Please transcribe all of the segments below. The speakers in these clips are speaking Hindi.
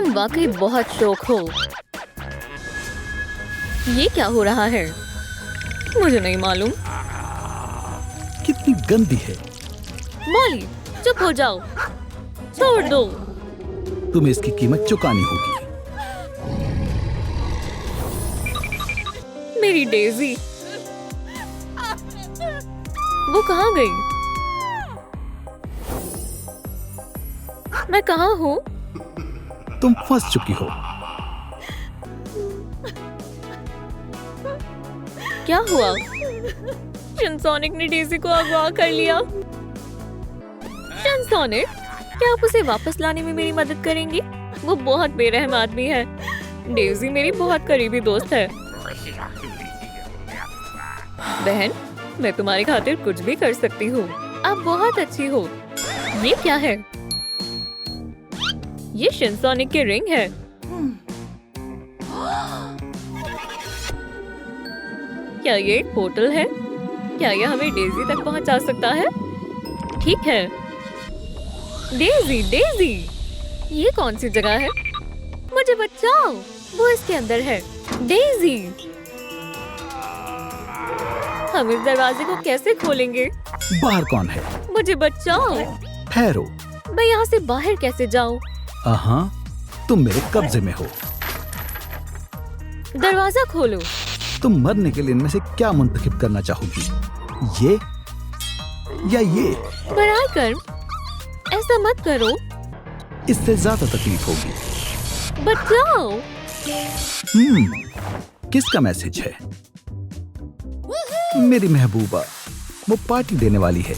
तुम वाकई बहुत शौक हो। ये क्या हो रहा है? मुझे नहीं मालूम। कितनी गंदी है। मॉली, चुप हो जाओ। छोड़ दो। तुम्हें इसकी कीमत चुकानी होगी। मेरी डेजी, वो कहाँ गई? मैं कहाँ हूँ? तुम फंस चुकी हो। क्या हुआ? शिनसोनिक ने डेजी को अगवा कर लिया। शिनसोनिक, क्या आप उसे वापस लाने में मेरी मदद करेंगी? वो बहुत बेरहम आदमी है। डेजी मेरी बहुत करीबी दोस्त है। बहन, मैं तुम्हारी खातिर कुछ भी कर सकती हूँ। आप बहुत अच्छी हो। ये क्या है? ये शिनसोनिक के रिंग है। क्या ये एक पोर्टल है? क्या यह हमें डेजी तक पहुंचा सकता है? ठीक है। डेजी, डेजी, ये कौन सी जगह है? मुझे बचाओ, वो इसके अंदर है। डेजी, हम इस दरवाजे को कैसे खोलेंगे? बाहर कौन है? मुझे बचाओ। ठहरो। मैं यहाँ से बाहर कैसे जाऊँ? हाँ, तुम मेरे कब्जे में हो। दरवाजा खोलो। तुम मरने के लिए इनमें से क्या मुंतखब करना चाहोगी? ये या ये? बराए कर, ऐसा मत करो। इससे ज्यादा तकलीफ होगी। बचाओ। किसका मैसेज है? मेरी महबूबा, वो पार्टी देने वाली है।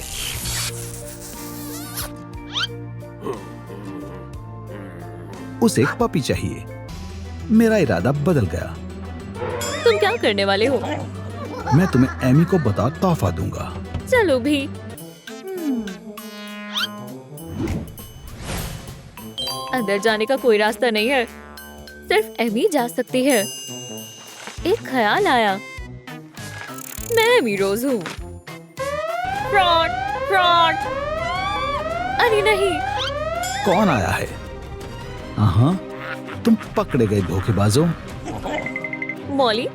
उसे एक पपी चाहिए। मेरा इरादा बदल गया। तुम क्या करने वाले हो? मैं तुम्हें एमी को बता तोहफा दूंगा। चलो भी। अंदर जाने का कोई रास्ता नहीं है। सिर्फ एमी जा सकती है। एक ख्याल आया। मैं एमी रोज हूँ। Fraud, fraud. अरे नहीं। कौन आया है? हाँ, तुम पकड़े गए धोखेबाजों। मॉली,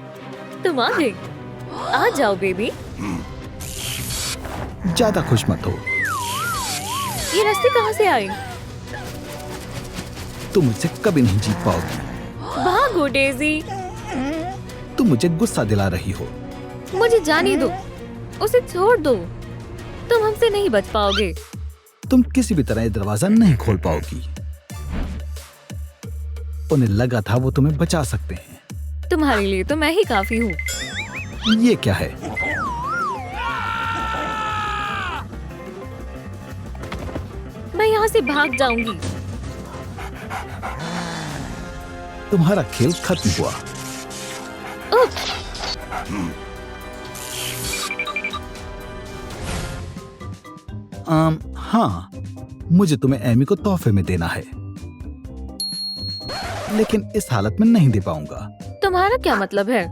तुम आ गई। आ जाओ बेबी। ज्यादा खुश मत हो। ये रास्ते कहाँ से आए? तुम मुझसे कभी नहीं जीत पाओगी। भागो डेजी। तुम मुझे गुस्सा दिला रही हो। मुझे जाने दो। उसे छोड़ दो। तुम हमसे नहीं बच पाओगे। तुम किसी भी तरह ये दरवाजा नहीं खोल पाओगी। उन्हें लगा था वो तुम्हें बचा सकते हैं। तुम्हारे लिए तो मैं ही काफी हूँ। ये क्या है? मैं यहाँ से भाग जाऊंगी। तुम्हारा खेल खत्म हुआ। उफ, हाँ, मुझे तुम्हें एमी को तोहफे में देना है, लेकिन इस हालत में नहीं दे पाऊंगा। तुम्हारा क्या मतलब है?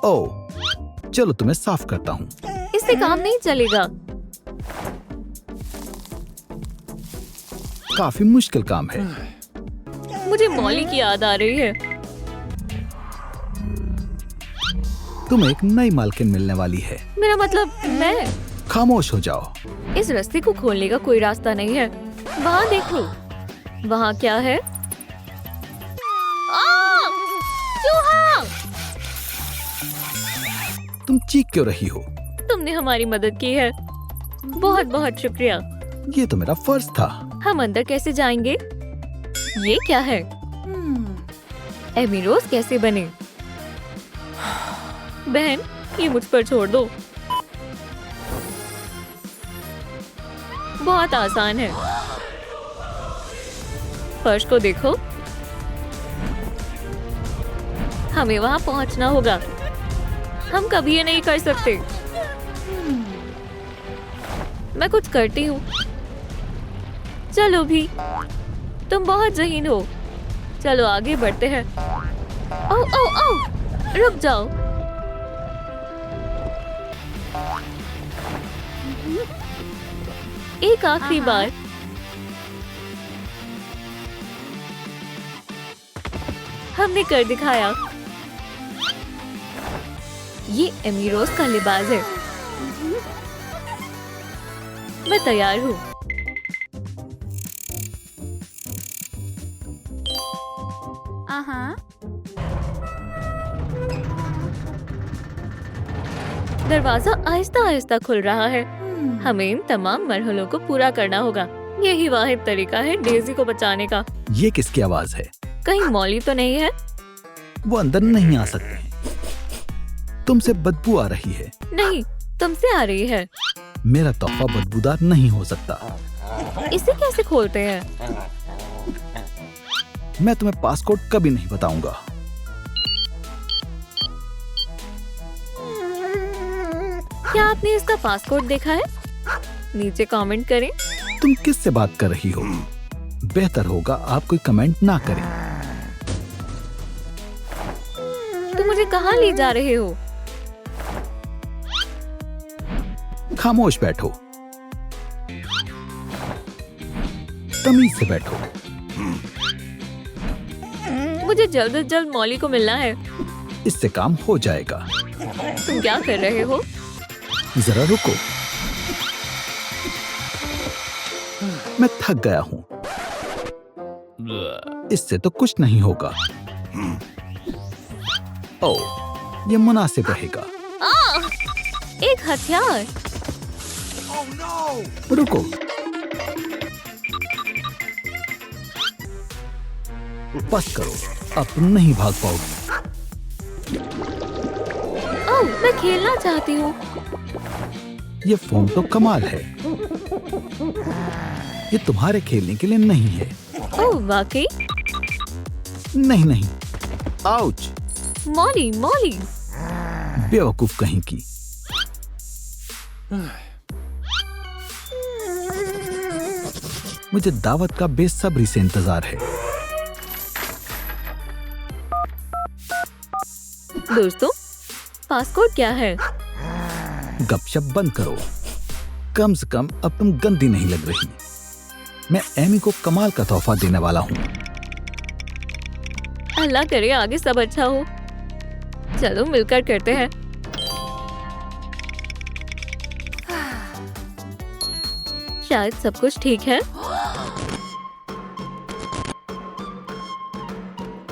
ओ, चलो तुम्हें साफ करता हूँ। इससे काम नहीं चलेगा। काफी मुश्किल काम है। मुझे मॉली की याद आ रही है। तुम्हें एक नई मालकिन मिलने वाली है। मेरा मतलब मैं। खामोश हो जाओ। इस रास्ते को खोलने का कोई रास्ता नहीं है। वहाँ देखो। वहाँ क्या है? चूहा! तुम चीख क्यों रही हो? तुमने हमारी मदद की है। बहुत बहुत शुक्रिया। ये तो मेरा फर्ज था। हम अंदर कैसे जाएंगे? ये क्या है? एमी रोज कैसे बने? बहन, ये मुझ पर छोड़ दो। बहुत आसान है। फर्श को देखो। हमें वहां पहुंचना होगा। हम कभी ये नहीं कर सकते। मैं कुछ करती हूँ। चलो भी। तुम बहुत ज़हीन हो। चलो आगे बढ़ते हैं। ओ ओ ओ, रुक जाओ। एक आखिरी बार। हमने कर दिखाया। ये एमी रोज का लिबास है। मैं तैयार हूँ। दरवाजा आहिस्ता आहिस्ता खुल रहा है। हमें इन तमाम मरहलों को पूरा करना होगा। यही वाहिद तरीका है डेजी को बचाने का। ये किसकी आवाज है? कहीं मॉली तो नहीं है? वो अंदर नहीं आ सकते। तुमसे बदबू आ रही है। नहीं, तुमसे आ रही है। मेरा तोहफा बदबूदार नहीं हो सकता। इसे कैसे खोलते हैं? मैं तुम्हें पासकोड कभी नहीं बताऊंगा। क्या आपने इसका पासकोड देखा है? नीचे कमेंट करें। तुम किससे बात कर रही हो? बेहतर होगा आप कोई कमेंट ना करें। तुम मुझे कहाँ ले जा रहे हो? खामोश बैठो। तमीज से बैठो। मुझे जल्द से जल्द मॉली को मिलना है। इससे काम हो जाएगा। तुम क्या कर रहे हो? जरा रुको। मैं थक गया हूँ। इससे तो कुछ नहीं होगा। ओह, ये मुनासिब रहेगा। एक हथियार। रुको। बस करो, अब तुम नहीं भाग पाओगी। ओह, मैं खेलना चाहती हूँ। ये फोन तो कमाल है। ये तुम्हारे खेलने के लिए नहीं है। ओह, वाकई? नहीं नहीं। आउच। Molly, Molly. बेवकूफ कहीं की। मुझे दावत का बेसब्री से इंतजार है। दोस्तों, पासकोड क्या है? गपशप बंद करो। कम से कम अब तुम गंदी नहीं लग रही। मैं एमी को कमाल का तोहफा देने वाला हूँ। अल्लाह करे आगे सब अच्छा हो। चलो मिलकर करते हैं। शायद सब कुछ ठीक है।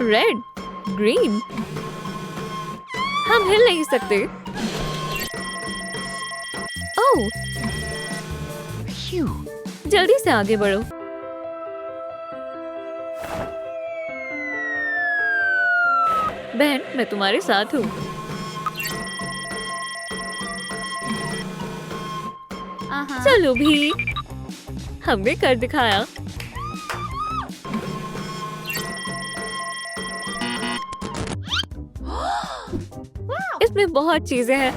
Red, green. हम हिल नहीं सकते। ओह, जल्दी से आगे बढ़ो। बहन, मैं तुम्हारे साथ हूँ। चलो भी। हमने कर दिखाया। इसमें बहुत चीजें हैं।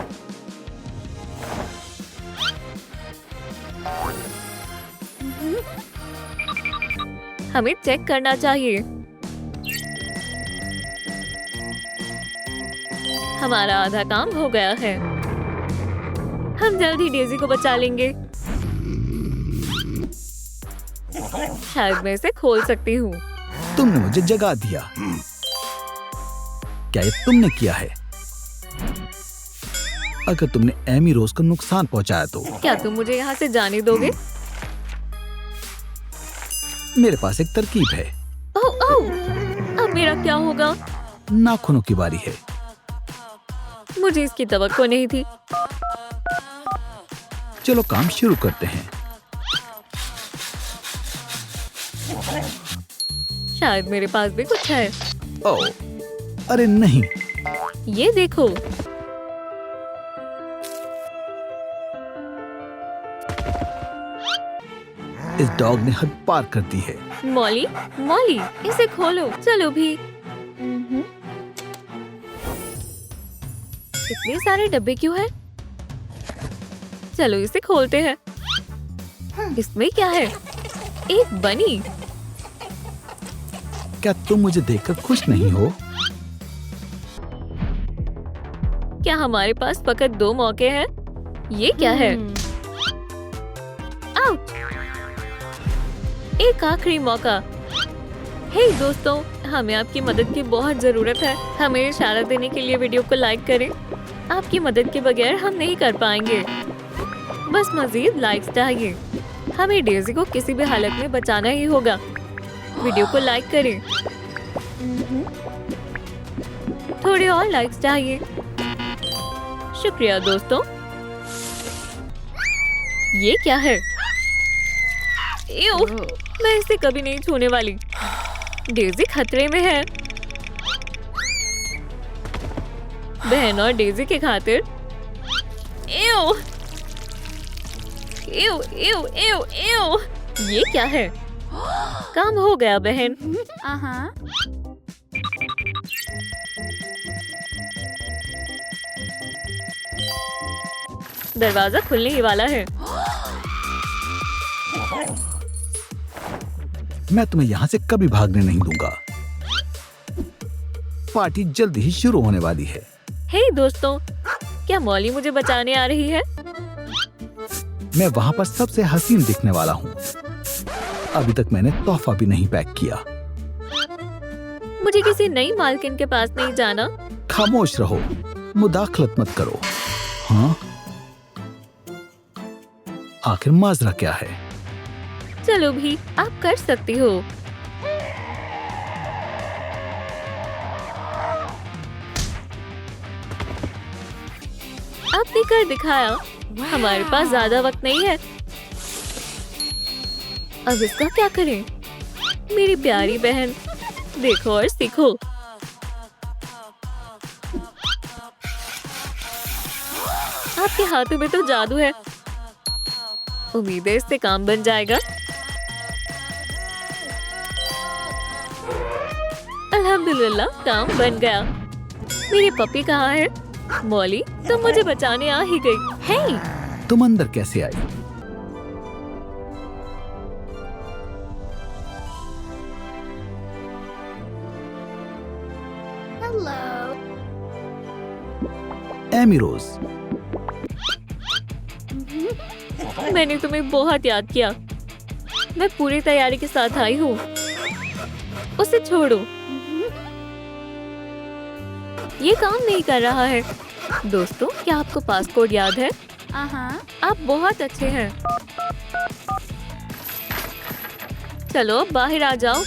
हमें चेक करना चाहिए। हमारा आधा काम हो गया है। हम जल्द ही डेजी को बचा लेंगे। शायद मैं इसे खोल सकती हूँ। तुमने मुझे जगा दिया। क्या ये तुमने किया है? अगर तुमने एमी रोज को नुकसान पहुंचाया तो क्या तुम मुझे यहाँ से जाने दोगे? मेरे पास एक तरकीब है। ओह ओह, अब मेरा क्या होगा? नाखूनों की बारी है। मुझे इसकी तवक्को नहीं थी। चलो काम शुरू करते हैं। शायद मेरे पास भी कुछ है। ओह, अरे नहीं। ये देखो। इस डॉग ने हद पार कर दी है। मॉली, मॉली, इसे खोलो। चलो भी। इतने सारे डब्बे क्यों हैं? चलो इसे खोलते हैं। इसमें क्या है? एक बनी। क्या तुम मुझे देखकर खुश नहीं हो? क्या हमारे पास फकत 2 मौके हैं? ये क्या है? आउच! एक आखिरी मौका। हे दोस्तों, हमें आपकी मदद की बहुत जरूरत है। हमें इशारा देने के लिए वीडियो को लाइक करें। आपकी मदद के बगैर हम नहीं कर पाएंगे। बस मजीद लाइक्स चाहिए। हमें डेज़ी को किसी भी हालत में बचाना ही होगा। वीडियो को लाइक करें। थोड़े और लाइक्स चाहिए। शुक्रिया दोस्तों। ये क्या है? एव, मैं इसे कभी नहीं छूने वाली। डेज़ी खतरे में है। बहन और डेज़ी के खातिर। एव, एव, एव, एव, एव। ये क्या है? काम हो गया बहन। दरवाजा खुलने ही वाला है। मैं तुम्हें यहाँ से कभी भागने नहीं दूंगा। पार्टी जल्दी ही शुरू होने वाली है। हे दोस्तों, क्या मॉली मुझे बचाने आ रही है? मैं वहाँ पर सबसे हसीन दिखने वाला हूँ। अभी तक मैंने तोहफा भी नहीं पैक किया। मुझे किसी नई मालकिन के पास नहीं जाना। खामोश रहो, मुदाखलत मत करो। हाँ, आखिर माजरा क्या है? चलो भी, आप कर सकती हो। आपने कर दिखाया। हमारे पास ज्यादा वक्त नहीं है। अब इसका क्या करें? मेरी प्यारी बहन, देखो और सीखो। आपके हाथों में तो जादू है। उम्मीद है इससे काम बन जाएगा। अल्हम्दुलिल्लाह, काम बन गया। मेरी पपी कहाँ है? मॉली, तुम मुझे बचाने आ ही गई। हे, तुम अंदर कैसे आई? एमी रोज, मैंने तुम्हें बहुत याद किया। मैं पूरी तैयारी के साथ आई हूँ। उसे छोड़ो। ये काम नहीं कर रहा है। दोस्तों, क्या आपको पासकोड याद है? आप बहुत अच्छे हैं। चलो बाहर आ जाओ।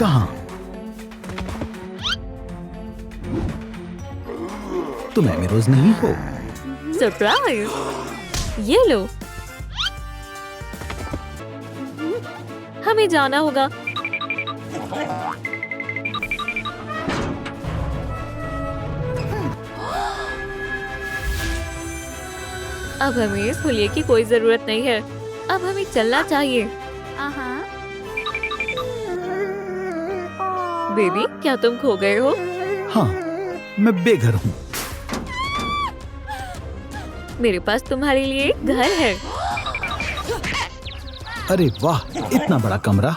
कहाँ? तुम एमी रोज नहीं हो। सरप्राइज। ये लो। हमें जाना होगा। अब हमें इस हुलिये की कोई जरूरत नहीं है। अब हमें चलना चाहिए। बेबी, क्या तुम खो गए हो? हाँ, मैं बेघर हूँ। मेरे पास तुम्हारे लिए एक घर है। अरे वाह, इतना बड़ा कमरा।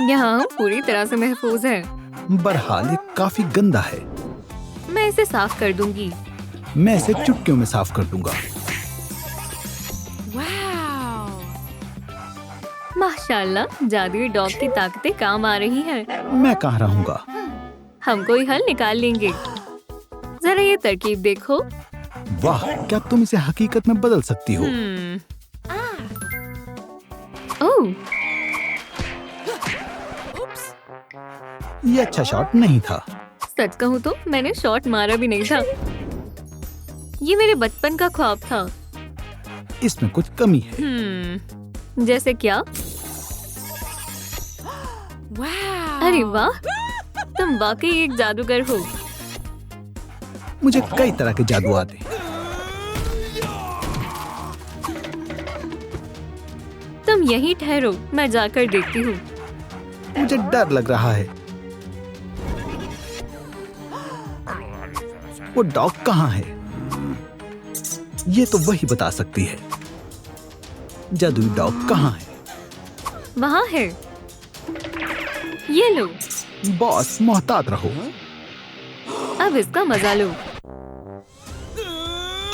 यहाँ हम पूरी तरह से महफूज हैं। बहरहाल ये काफी गंदा है। मैं इसे साफ कर दूंगी। मैं इसे चुटकियों में साफ कर दूंगा। माशाल्लाह, जादुई डॉग की ताकतें काम आ रही हैं। मैं कहाँ रहूंगा? हम कोई हल निकाल लेंगे। जरा ये तरकीब देखो। वाह, क्या तुम इसे हकीकत में बदल सकती हो? ओह, ये अच्छा शॉट नहीं था। सच कहूँ तो मैंने शॉट मारा भी नहीं था। ये मेरे बचपन का ख्वाब था। इसमें कुछ कमी है। जैसे क्या? अरे वाह, तुम वाकई एक जादूगर हो। मुझे कई तरह के जादू आते हैं। तुम यहीं ठहरो, मैं जाकर देखती हूँ। मुझे डर लग रहा है। वो डॉग कहाँ है? ये तो वही बता सकती है। जादुई डॉग कहाँ है? वहाँ है। ये लो। बॉस, मोहतात रहो। अब इसका मजा लो।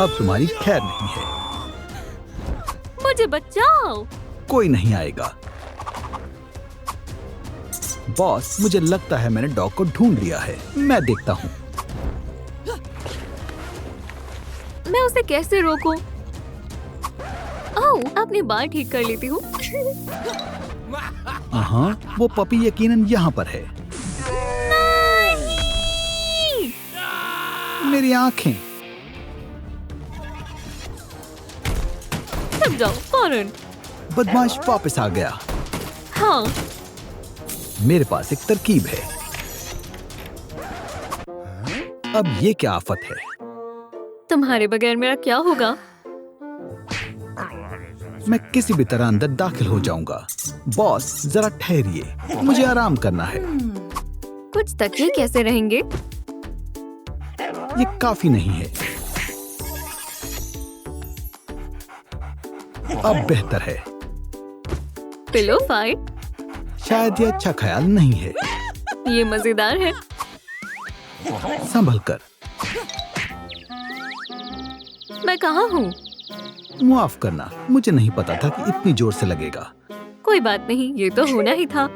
अब तुम्हारी खैर नहीं है। मुझे बचाओ। कोई नहीं आएगा। बॉस, मुझे लगता है मैंने डॉग को ढूंढ लिया है। मैं देखता हूँ। मैं उसे कैसे रोकूं? ओह, अपने बाल ठीक कर लेती हूँ। हाँ, वो पपी यकीनन यहाँ पर है। मेरी आँखें। छुप जाओ फौरन। बदमाश वापस आ गया। हाँ, मेरे पास एक तरकीब है। अब ये क्या आफत है? तुम्हारे बगैर मेरा क्या होगा? मैं किसी भी तरह अंदर दाखिल हो जाऊंगा। बॉस, जरा ठहरिए, मुझे आराम करना है। कुछ तकिए कैसे रहेंगे? ये काफी नहीं है। अब बेहतर है। Pillow fight? शायद ये अच्छा ख्याल नहीं है। ये मजेदार है। संभल कर। मैं कहाँ हूँ? माफ करना, मुझे नहीं पता था कि इतनी जोर से लगेगा। कोई बात नहीं, ये तो होना ही था।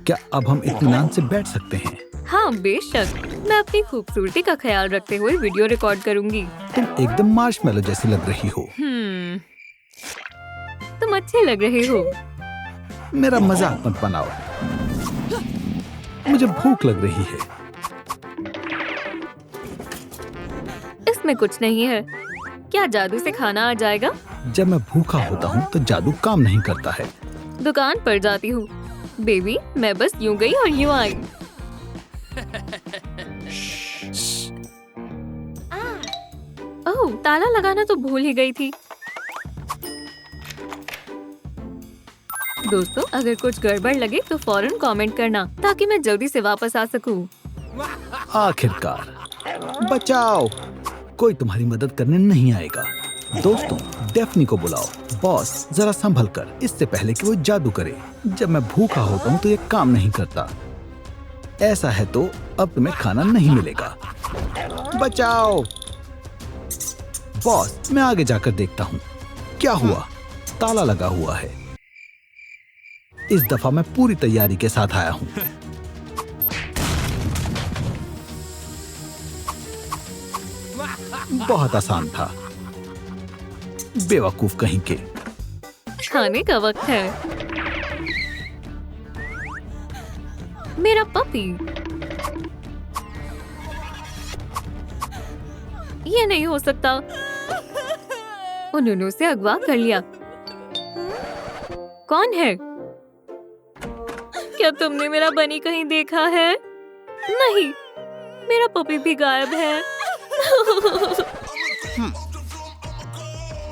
क्या अब हम इत्मीनान से बैठ सकते हैं? हाँ बेशक, मैं अपनी खूबसूरती का ख्याल रखते हुए वीडियो रिकॉर्ड करूंगी। तुम एकदम मार्शमैलो जैसी लग रही हो। तुम अच्छे लग रहे हो। मेरा मजाक मत बनाओ। मुझे भूख लग रही है। इसमें कुछ नहीं है। क्या जादू से खाना आ जाएगा? जब मैं भूखा होता हूँ तो जादू काम नहीं करता है। दुकान पर जाती हूँ। बेबी, मैं बस यूं गई और यूं आई। ओह, ताला लगाना तो भूल ही गई थी। दोस्तों, अगर कुछ गड़बड़ लगे तो फौरन कमेंट करना ताकि मैं जल्दी से वापस आ सकूं। आखिरकार। बचाओ, कोई तुम्हारी मदद करने नहीं आएगा। दोस्तों, डेफनी को बुलाओ। बॉस, जरा संभल कर, इससे पहले कि वो जादू करे। जब मैं भूखा होता हूँ तो ये काम नहीं करता। ऐसा है तो अब तुम्हें खाना नहीं मिलेगा। बचाओ। बॉस, मैं आगे जाकर देखता हूँ। क्या हुआ? ताला लगा हुआ है। इस दफा मैं पूरी तैयारी के साथ आया हूँ। बहुत आसान था। बेवकूफ कहीं के। खाने का वक्त है। मेरा पपी। ये नहीं हो सकता। उन्होंने उसे अगवा कर लिया। कौन है? क्या तुमने मेरा बनी कहीं देखा है? नहीं, मेरा पपी भी गायब है।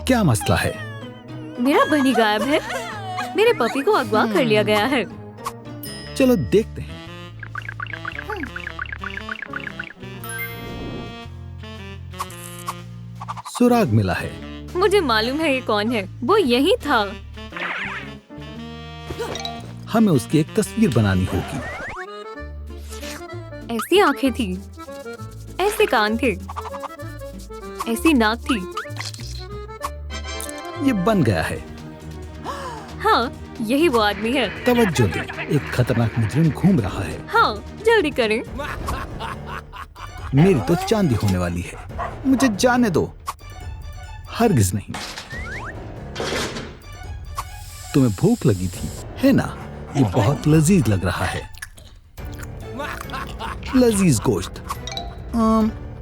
क्या मसला है? मेरा बनी गायब है। मेरे पपी को अगवा कर लिया गया है। चलो देखते हैं। सुराग मिला है। मुझे मालूम है ये कौन है। वो यही था। हमें उसकी एक तस्वीर बनानी होगी। ऐसी आंखें थी, ऐसे कान थे, ऐसी नाक थी। ये बन गया है। हाँ, यही वो आदमी है। तवज्जो दे, एक खतरनाक मुजरिम घूम रहा है। हाँ, जल्दी करें। मेरी तो चांदी होने वाली है। मुझे जाने दो। हरगिज नहीं। तुम्हें भूख लगी थी, है ना? ये बहुत लजीज लग रहा है। लजीज गोश्त।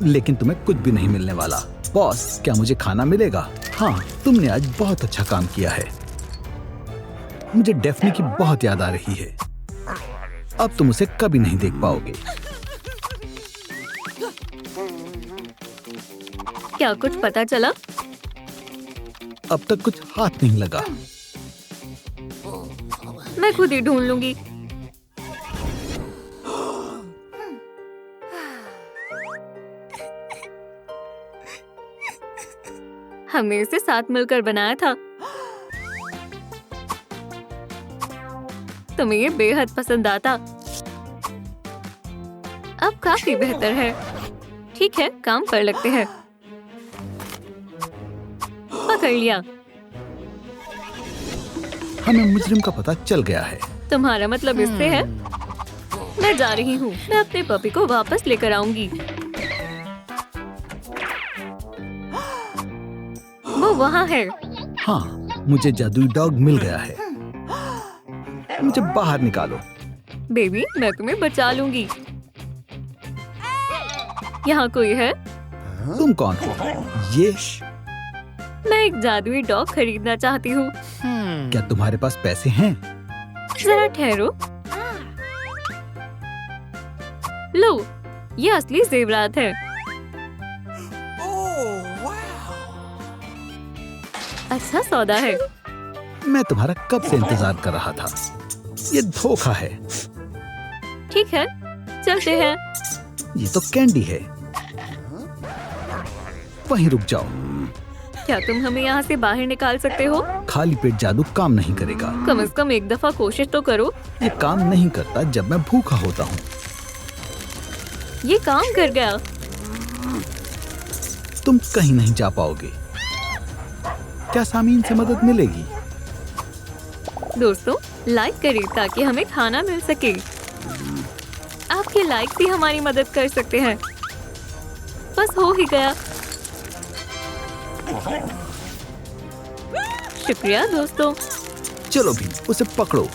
लेकिन तुम्हें कुछ भी नहीं मिलने वाला। बॉस, क्या मुझे खाना मिलेगा? हाँ, तुमने आज बहुत अच्छा काम किया है। मुझे डेफनी की बहुत याद आ रही है। अब तुम उसे कभी नहीं देख पाओगे। क्या कुछ पता चला? अब तक कुछ हाथ नहीं लगा। मैं खुद ही ढूंढ लूंगी। हमने इसे साथ मिलकर बनाया था। तुम्हें ये बेहद पसंद आता। अब काफी बेहतर है। ठीक है, काम पर लगते हैं। पकड़ लिया। हमें मुजरिम का पता चल गया है। तुम्हारा मतलब इससे है? मैं जा रही हूँ। मैं अपने पपी को वापस लेकर आऊंगी। वो वहाँ है। हाँ, मुझे जादुई डॉग मिल गया है। मुझे बाहर निकालो। बेबी, मैं तुम्हें बचा लूंगी। यहाँ कोई है? तुम कौन हो? ये मैं एक जादुई डॉग खरीदना चाहती हूँ। क्या तुम्हारे पास पैसे हैं? जरा ठहरो। लो, ये असली जेवरात है। अच्छा सौदा है। मैं तुम्हारा कब से इंतजार कर रहा था। ये धोखा है। ठीक है, चलते हैं। ये तो कैंडी है। वहीं रुक जाओ। क्या तुम हमें यहाँ से बाहर निकाल सकते हो? खाली पेट जादू काम नहीं करेगा। कम से कम एक दफा कोशिश तो करो। ये काम नहीं करता जब मैं भूखा होता हूँ। ये काम कर गया। तुम कहीं नहीं जा पाओगे। क्या सामीन से मदद मिलेगी? दोस्तों, लाइक करें ताकि हमें खाना मिल सके। आपके लाइक भी हमारी मदद कर सकते हैं। बस हो ही गया। शुक्रिया दोस्तों। चलो भी, उसे पकड़ो।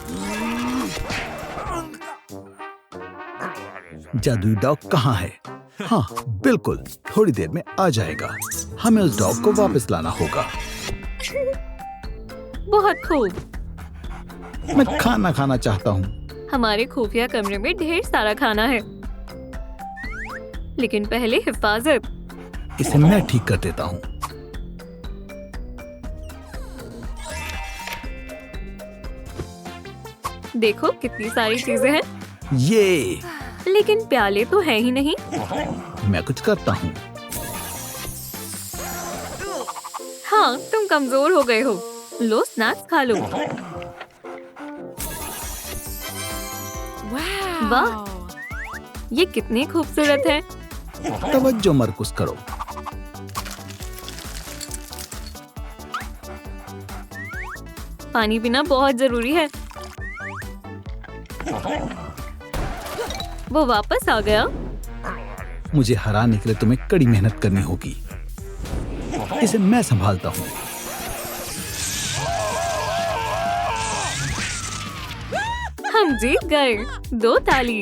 जादुई डॉग कहाँ है? हाँ, बिल्कुल, थोड़ी देर में आ जाएगा। हमें उस डॉग को वापस लाना होगा। बहुत खूब। मैं खाना खाना चाहता हूँ। हमारे खुफिया कमरे में ढेर सारा खाना है, लेकिन पहले हिफाजत। इसे मैं ठीक कर देता हूँ। देखो कितनी सारी चीजें हैं। ये लेकिन प्याले तो है ही नहीं। मैं कुछ करता हूँ। हाँ, तुम कमजोर हो गए हो। लो, स्नैक्स खा लो। वाह, ये कितनी खूबसूरत है। तवज्जो मरकुस करो। पानी पीना बहुत जरूरी है। वो वापस आ गया। मुझे हराने के लिए तुम्हें कड़ी मेहनत करनी होगी। इसे मैं संभालता हूँ। हम जीत गए। 2 ताली।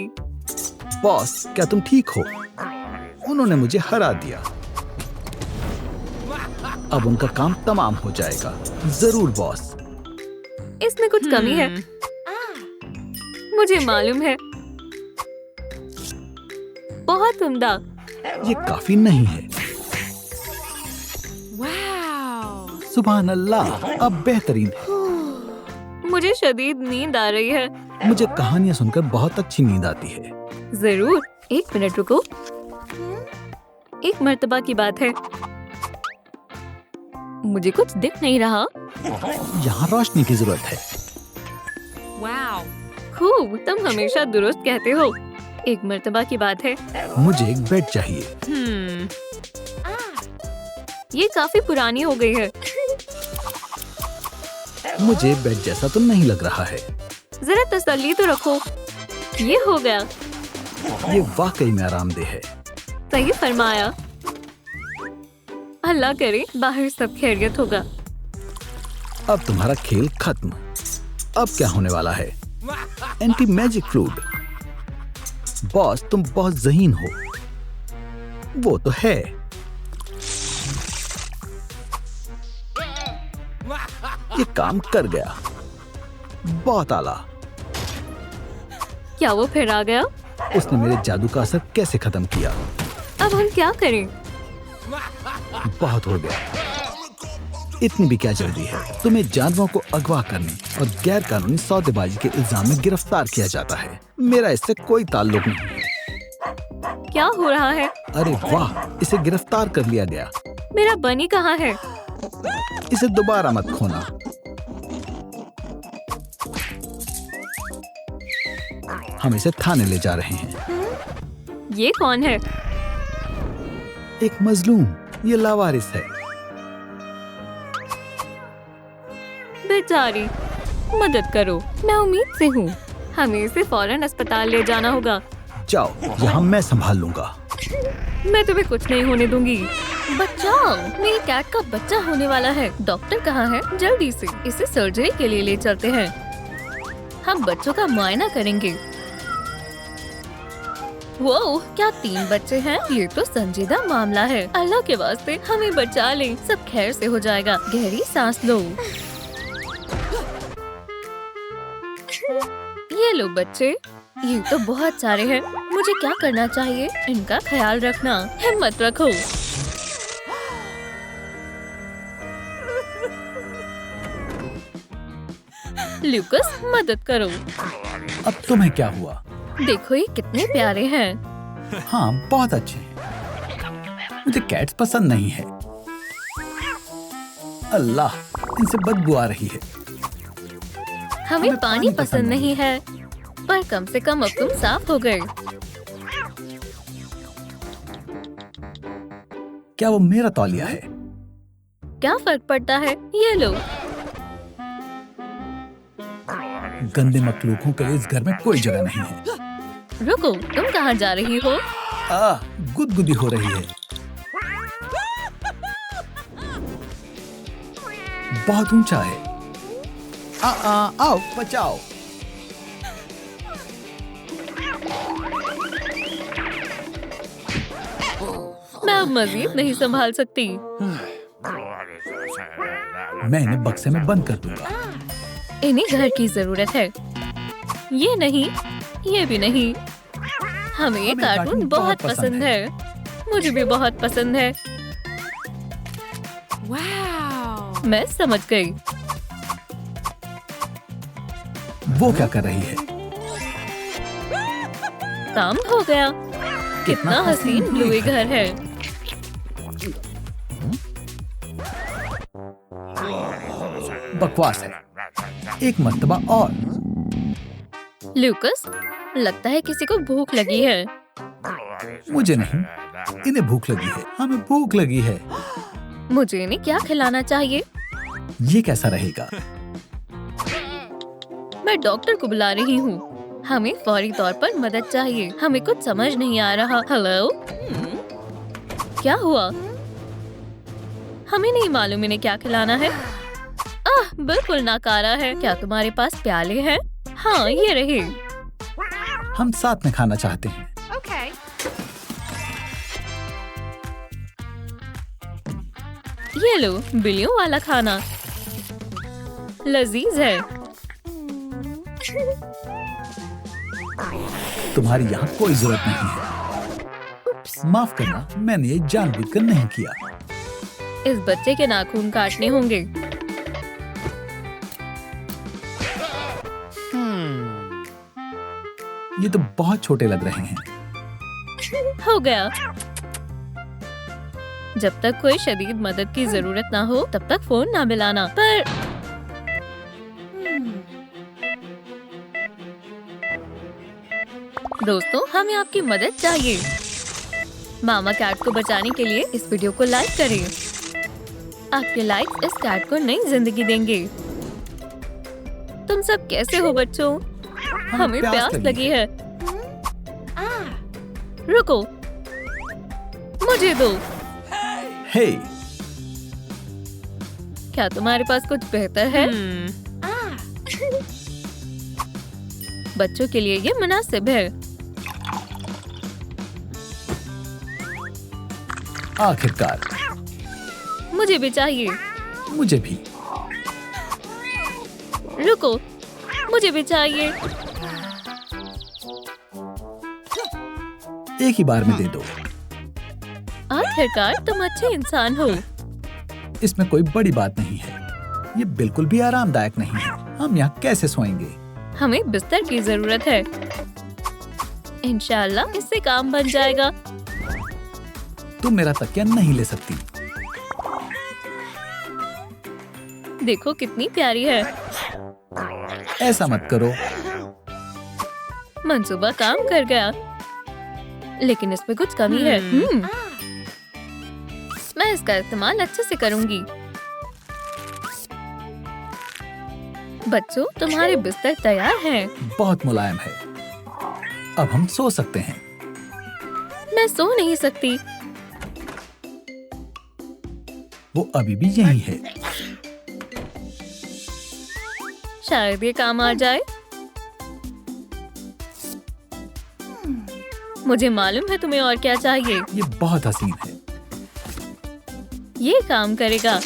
बॉस, क्या तुम ठीक हो? उन्होंने मुझे हरा दिया। अब उनका काम तमाम हो जाएगा। जरूर बॉस। इसमें कुछ कमी है। मुझे मालूम है। बहुत उम्दा। ये काफी नहीं है। सुभान अल्लाह, अब बेहतरीन है। मुझे शदीद नींद आ रही है। मुझे कहानियां सुनकर बहुत अच्छी नींद आती है। जरूर। 1 मिनट रुको। एक मर्तबा की बात है। मुझे कुछ दिख नहीं रहा। यहाँ रोशनी की जरूरत है। खूब, तुम हमेशा दुरुस्त कहते हो। एक मर्तबा की बात है। मुझे एक बेड चाहिए। ये काफी पुरानी हो गई है। मुझे बेड जैसा तो नहीं लग रहा है। जरा तसल्ली तो रखो। ये हो गया। ये वाकई में आरामदेह है। सही फरमाया। अल्लाह करे बाहर सब खैरियत होगा। अब तुम्हारा खेल खत्म। अब क्या होने वाला है? Anti magic fluid. बॉस, तुम बहुत ज़हीन हो। वो तो है। ये काम कर गया। बहुत आला। क्या वो फिर आ गया? उसने मेरे जादू का असर कैसे खत्म किया? अब हम क्या करें? बहुत हो गया। इतनी भी क्या जल्दी है? तुम्हें जानवरों को अगवा करने और गैर कानूनी सौदेबाजी के इल्जाम में गिरफ्तार किया जाता है। मेरा इससे कोई ताल्लुक नहीं। क्या हो रहा है? अरे वाह, इसे गिरफ्तार कर लिया गया। मेरा बनी कहाँ है? इसे दोबारा मत खोना। हम इसे थाने ले जा रहे हैं। ये कौन है? एक मजलूम। ये लावारिस है। बेचारी, मदद करो। मैं उम्मीद से हूँ। हमें इसे फौरन अस्पताल ले जाना होगा। जाओ, यहाँ मैं संभाल लूंगा। मैं तुम्हें कुछ नहीं होने दूंगी। बचाओ, मेरी कैट का बच्चा होने वाला है। डॉक्टर कहाँ है? जल्दी से इसे सर्जरी के लिए ले चलते हैं। हम बच्चों का मुआयना करेंगे। वो क्या 3 बच्चे हैं? ये तो संजीदा मामला है। अल्लाह के वास्ते हमें बचा ले, सब खैर से हो जाएगा। गहरी सांस लो। ये लो बच्चे, ये तो बहुत सारे हैं। मुझे क्या करना चाहिए? इनका ख्याल रखना। हिम्मत रखो। ल्यूकस, मदद करो। अब तुम्हें क्या हुआ? देखो ये कितने प्यारे हैं। हाँ, बहुत अच्छे हैं। मुझे कैट्स पसंद नहीं है। अल्लाह, इनसे बदबू आ रही है। हमें पानी पसंद नहीं है, पर कम से कम अब तुम साफ हो गए। क्या वो मेरा तौलिया है? क्या फर्क पड़ता है? ये लो। गंदे मखलूकों के लिए इस घर में कोई जगह नहीं है। रुको, तुम कहाँ जा रही हो? गुदगुदी हो रही है। बहुत ऊंचा है। आओ, बचाओ। मैं अब मजीद नहीं संभाल सकती। मैं इन्हें बक्से में बंद कर दूंगा। इन्हें घर की जरूरत है। ये नहीं, ये भी नहीं। हमें ये कार्टून बहुत पसंद है। मुझे भी बहुत पसंद है। मैं समझ गई। वो क्या कर रही है? काम हो गया। कितना हसीन ब्लूई घर है। बकवास है। एक मर्तबा और। ल्यूकस, लगता है किसी को भूख लगी है। मुझे नहीं, इन्हें भूख लगी है। हमें भूख लगी है। मुझे इन्हें क्या खिलाना चाहिए? ये कैसा रहेगा? मैं डॉक्टर को बुला रही हूँ। हमें फौरी तौर पर मदद चाहिए। हमें कुछ समझ नहीं आ रहा। हेलो, क्या हुआ? हमें नहीं मालूम इन्हें क्या खिलाना है। बिल्कुल नाकारा है। क्या तुम्हारे पास प्याले हैं? हाँ, ये रहे। हम साथ में खाना चाहते हैं। ये लो, बिल्लियों वाला खाना लजीज है। तुम्हारी यहाँ कोई जरूरत नहीं है। माफ करना, मैंने ये जानबूझकर नहीं किया। इस बच्चे के नाखून काटने होंगे। ये तो बहुत छोटे लग रहे हैं। हो गया। जब तक कोई शदीद मदद की जरूरत ना हो तब तक फोन ना मिलाना। पर दोस्तों, हमें आपकी मदद चाहिए। मामा कैट को बचाने के लिए इस वीडियो को लाइक करें। आपके लाइक्स इस कैट को नई जिंदगी देंगे। तुम सब कैसे हो बच्चों? हमें प्यास लगी है। रुको, मुझे दो। हे, क्या तुम्हारे पास कुछ बेहतर है? बच्चों के लिए ये मुनासिब है। आखिरकार। मुझे भी चाहिए। मुझे भी। रुको, मुझे भी चाहिए। एक ही बार में दे दो। आखिरकार तुम अच्छे इंसान हो। इसमें कोई बड़ी बात नहीं है। ये बिल्कुल भी आरामदायक नहीं है। हम यहाँ कैसे सोएंगे? हमें बिस्तर की जरूरत है। इंशाल्लाह इससे काम बन जाएगा। तुम मेरा तकिया नहीं ले सकती। देखो कितनी प्यारी है। ऐसा मत करो। मंसूबा काम कर गया, लेकिन इसमें कुछ कमी है। मैं इसका इस्तेमाल अच्छे से करूंगी। बच्चों, तुम्हारे बिस्तर तैयार हैं। बहुत मुलायम है। अब हम सो सकते हैं। मैं सो नहीं सकती। वो अभी भी यही है। शायद ये काम आ जाए। मुझे मालूम है तुम्हें और क्या चाहिए। ये बहुत हसीन है। ये काम करेगा।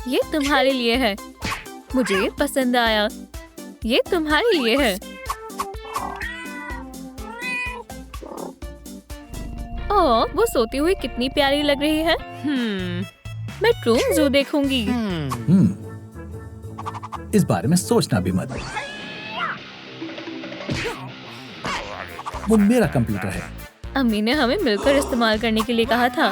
ये तुम्हारे लिए है। मुझे ये पसंद आया। ये तुम्हारे लिए है। ओह, वो सोती हुई कितनी प्यारी लग रही है। मैं ट्रूम ज़ू देखूंगी। इस बारे में सोचना भी मत। वो मेरा कंप्यूटर है। अम्मी ने हमें मिलकर इस्तेमाल करने के लिए कहा था।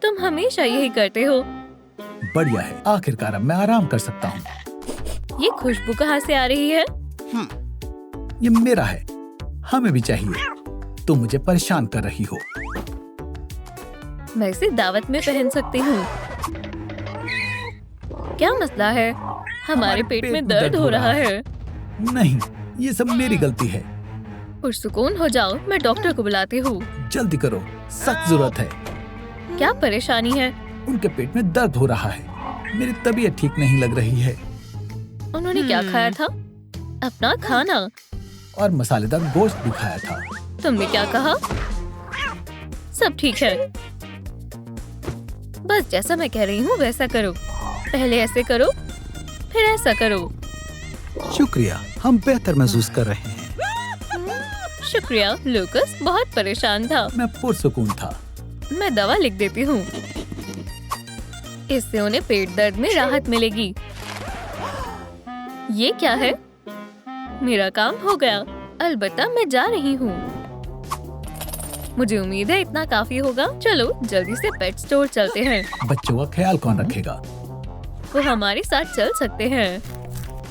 तुम हमेशा यही करते हो। बढ़िया है। आखिरकार अब मैं आराम कर सकता हूँ। ये खुशबू कहाँ से आ रही है? ये मेरा है। हमें भी चाहिए। तुम मुझे परेशान कर रही हो। मैं इसे दावत में पहन सकती हूँ। क्या मसला है? हमारे पेट में दर्द हो रहा है। नहीं, ये सब मेरी गलती है। पुरसुकून हो जाओ, मैं डॉक्टर को बुलाती हूँ। जल्दी करो, सख्त जरूरत है। क्या परेशानी है? उनके पेट में दर्द हो रहा है। मेरी तबीयत ठीक नहीं लग रही है। उन्होंने क्या खाया था? अपना खाना। और मसालेदार गोश्त भी खाया था। तुमने क्या कहा? सब ठीक है। बस जैसा मैं कह रही हूँ वैसा करो। पहले ऐसे करो, फिर ऐसा करो। शुक्रिया, हम बेहतर महसूस कर रहे हैं। शुक्रिया। लूकस बहुत परेशान था। मैं पुरसुकून था। मैं दवा लिख देती हूँ। इससे उन्हें पेट दर्द में राहत मिलेगी। ये क्या है? मेरा काम हो गया। अलबत्ता मैं जा रही हूँ। मुझे उम्मीद है इतना काफी होगा। चलो जल्दी से पेट स्टोर चलते हैं। बच्चों का ख्याल कौन रखेगा? वो हमारे साथ चल सकते हैं।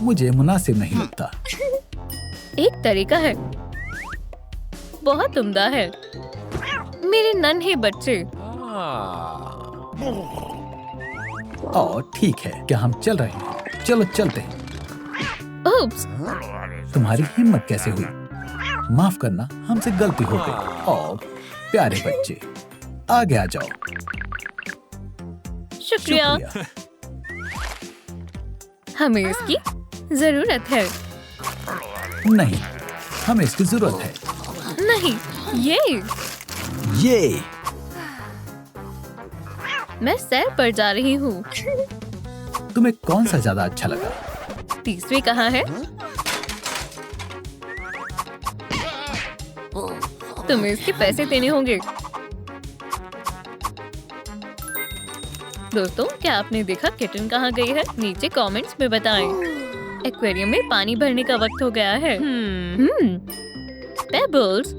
मुझे मुनासिब नहीं लगता। एक तरीका है। बहुत उम्दा है। मेरे नन्हे बच्चे। और ठीक है, क्या हम चल रहे हैं? चलो चलते हैं। ओप्स, तुम्हारी हिम्मत कैसे हुई? माफ करना, हमसे गलती हो गई। और प्यारे बच्चे, आगे आ जाओ। शुक्रिया। हमें इसकी जरूरत है। नहीं, हमें इसकी जरूरत है। नहीं, ये मैं सैर पर जा रही हूँ। तुम्हें कौन सा ज्यादा अच्छा लगा? तीसरी कहाँ है? तुम्हें इसके पैसे देने होंगे। दोस्तों, क्या आपने देखा किटन कहाँ गई है? नीचे कमेंट्स में बताएं। एक्वेरियम में पानी भरने का वक्त हो गया है। पेबल्स,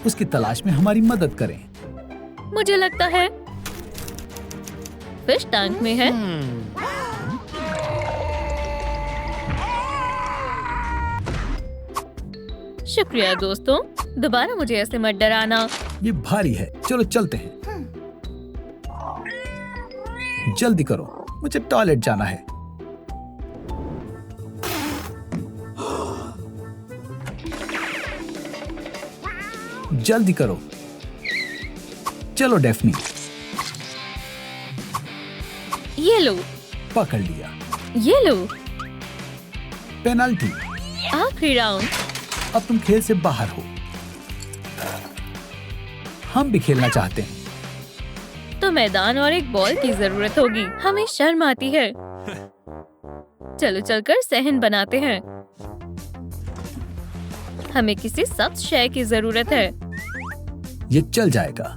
उसकी तलाश में हमारी मदद करें। मुझे लगता है फिश टैंक में है। शुक्रिया दोस्तों, दोबारा मुझे ऐसे मत डराना। ये भारी है। चलो चलते हैं। जल्दी करो, मुझे टॉयलेट जाना है। जल्दी करो। चलो डेफनी। ये लो। पकड़ लिया। ये लो। पेनल्टी। आखिरी राउंड। अब तुम खेल से बाहर हो। हम भी खेलना चाहते हैं। तो मैदान और एक बॉल की जरूरत होगी। हमें शर्म आती है। चलो चलकर सहन बनाते हैं। हमें किसी सख्त शय की जरूरत है। ये चल जाएगा।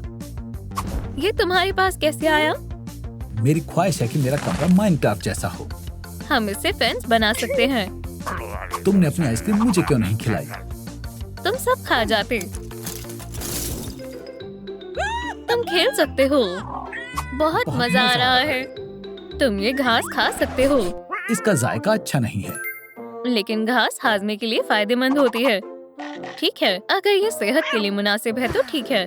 ये तुम्हारे पास कैसे आया? मेरी ख्वाहिश है कि मेरा कमरा माइनक्राफ्ट जैसा हो। हम इससे फेंस बना सकते हैं। तुमने अपनी आइसक्रीम मुझे क्यों नहीं खिलाई? तुम सब खा जाते। तुम खेल सकते हो। बहुत मजा आ रहा है। तुम ये घास खा सकते हो। इसका जायका अच्छा नहीं है। लेकिन घास हाजमे के लिए फायदेमंद होती है। ठीक है, अगर ये सेहत के लिए मुनासिब है तो ठीक है।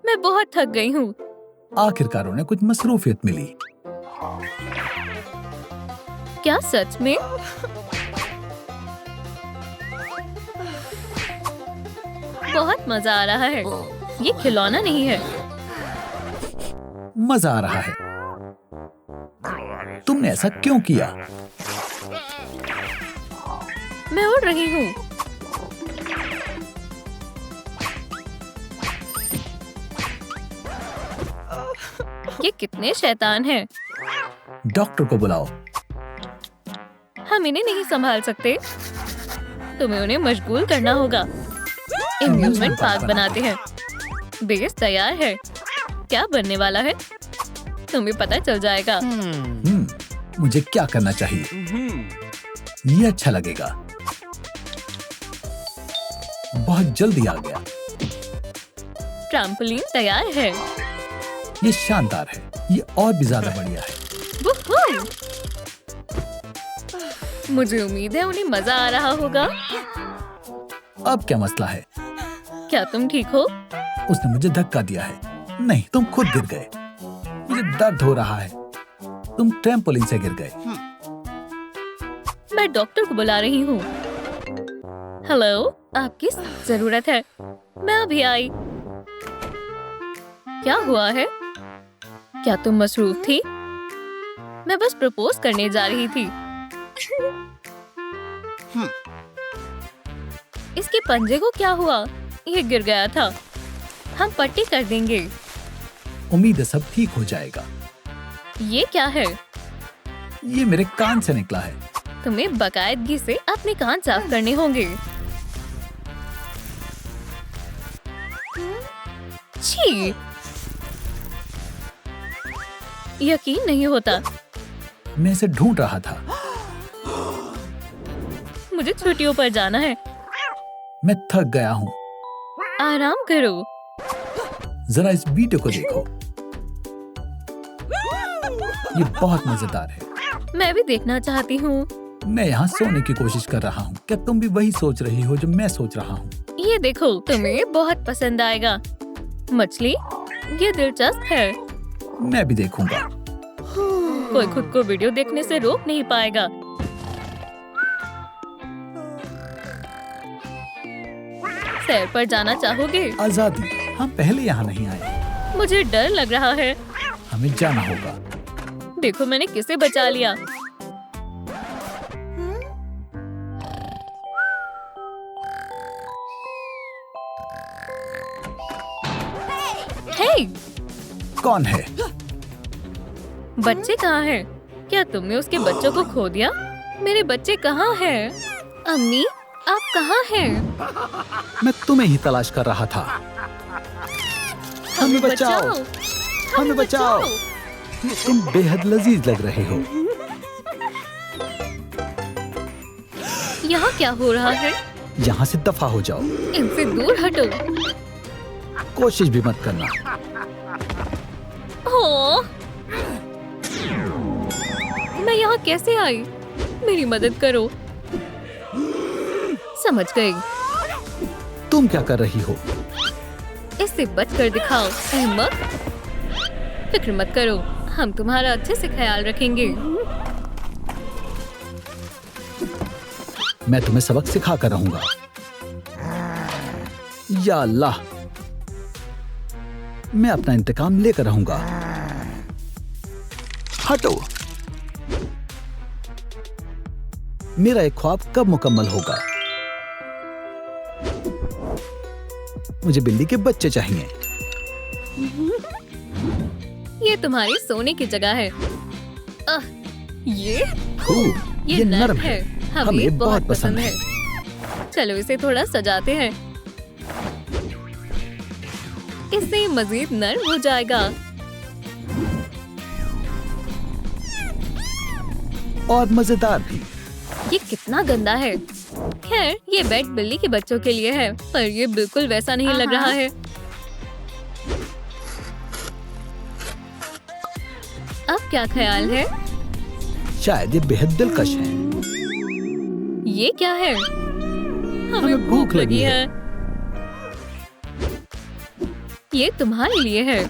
मैं बहुत थक गई हूँ। आखिरकार उन्हें कुछ मसरूफियत मिली। क्या सच में? बहुत मजा आ रहा है। ये खिलौना नहीं है। मजा आ रहा है। तुमने ऐसा क्यों किया? मैं उड़ रही हूँ। ये कितने शैतान हैं। डॉक्टर को बुलाओ। हम इन्हें नहीं संभाल सकते। तुम्हें उन्हें मशगूल करना होगा। एम्यूजमेंट पार्क बनाते हैं। बेस तैयार है। क्या बनने वाला है? तुम्हें पता चल जाएगा। मुझे क्या करना चाहिए? ये अच्छा लगेगा। बहुत जल्दी आ गया। ट्रैम्पोलिन तैयार है। ये शानदार है। ये और भी ज्यादा बढ़िया है। वुहू! मुझे उम्मीद है उन्हें मजा आ रहा होगा। अब क्या मसला है? क्या तुम ठीक हो? उसने मुझे धक्का दिया है। नहीं, तुम खुद गिर गए। मुझे दर्द हो रहा है। तुम ट्रैम्पोलिन से गिर गए। मैं डॉक्टर को बुला रही हूँ। हेलो, आपकी जरूरत है। मैं अभी आई। क्या हुआ है? क्या तुम मसरूफ थी? मैं बस प्रपोज करने जा रही थी। इसके पंजे को क्या हुआ? ये गिर गया था। हम पट्टी कर देंगे। उम्मीद है सब ठीक हो जाएगा। ये क्या है? ये मेरे कान से निकला है। तुम्हें बाकायदगी से अपने कान साफ करने होंगे। छी! यकीन नहीं होता। मैं इसे ढूंढ रहा था। मुझे छुट्टियों पर जाना है। मैं थक गया हूँ। आराम करो। जरा इस वीडियो को देखो। ये बहुत मजेदार है। मैं भी देखना चाहती हूँ। मैं यहाँ सोने की कोशिश कर रहा हूँ। क्या तुम भी वही सोच रही हो जो मैं सोच रहा हूँ? ये देखो, तुम्हें बहुत पसंद आएगा। मछली, ये दिलचस्प है। मैं भी देखूंगा। कोई खुद को वीडियो देखने से रोक नहीं पाएगा। सैर पर जाना चाहोगे? आजादी। हम पहले यहाँ नहीं आए। मुझे डर लग रहा है। हमें जाना होगा। देखो, मैंने किसे बचा लिया। हे! कौन है? बच्चे कहाँ हैं? क्या तुमने उसके बच्चों को खो दिया? मेरे बच्चे कहाँ हैं? अम्मी, आप कहाँ हैं? मैं तुम्हें ही तलाश कर रहा था। हमें बचाओ! हमें बचाओ! तुम बेहद लजीज लग रहे हो। यहाँ क्या हो रहा है? यहाँ से दफा हो जाओ। इनसे दूर हटो। कोशिश भी मत करना। हो! मैं यहाँ कैसे आई? मेरी मदद करो। समझ गई। तुम क्या कर रही हो? इससे बच कर दिखाओ, अहमक। फिक्र मत करो, हम तुम्हारा अच्छे से ख्याल रखेंगे। मैं तुम्हें सबक सिखा कर रहूंगा। या अल्लाह, मैं अपना इंतकाम लेकर रहूंगा। हटो। मेरा एक ख्वाब कब मुकम्मल होगा? मुझे बिल्ली के बच्चे चाहिए। ये तुम्हारी सोने की जगह है। ये नर्म है। हमें बहुत पसंद है। चलो इसे थोड़ा सजाते हैं। इससे मजीद नर्म हो जाएगा। और मजेदार भी। ये कितना गंदा है। खैर, ये बेड बिल्ली के बच्चों के लिए है, पर ये बिल्कुल वैसा नहीं लग रहा है। अब क्या ख्याल है? शायद ये बेहद दिलकश है। ये क्या है? हमें भूख लगी है। ये तुम्हारे लिए है।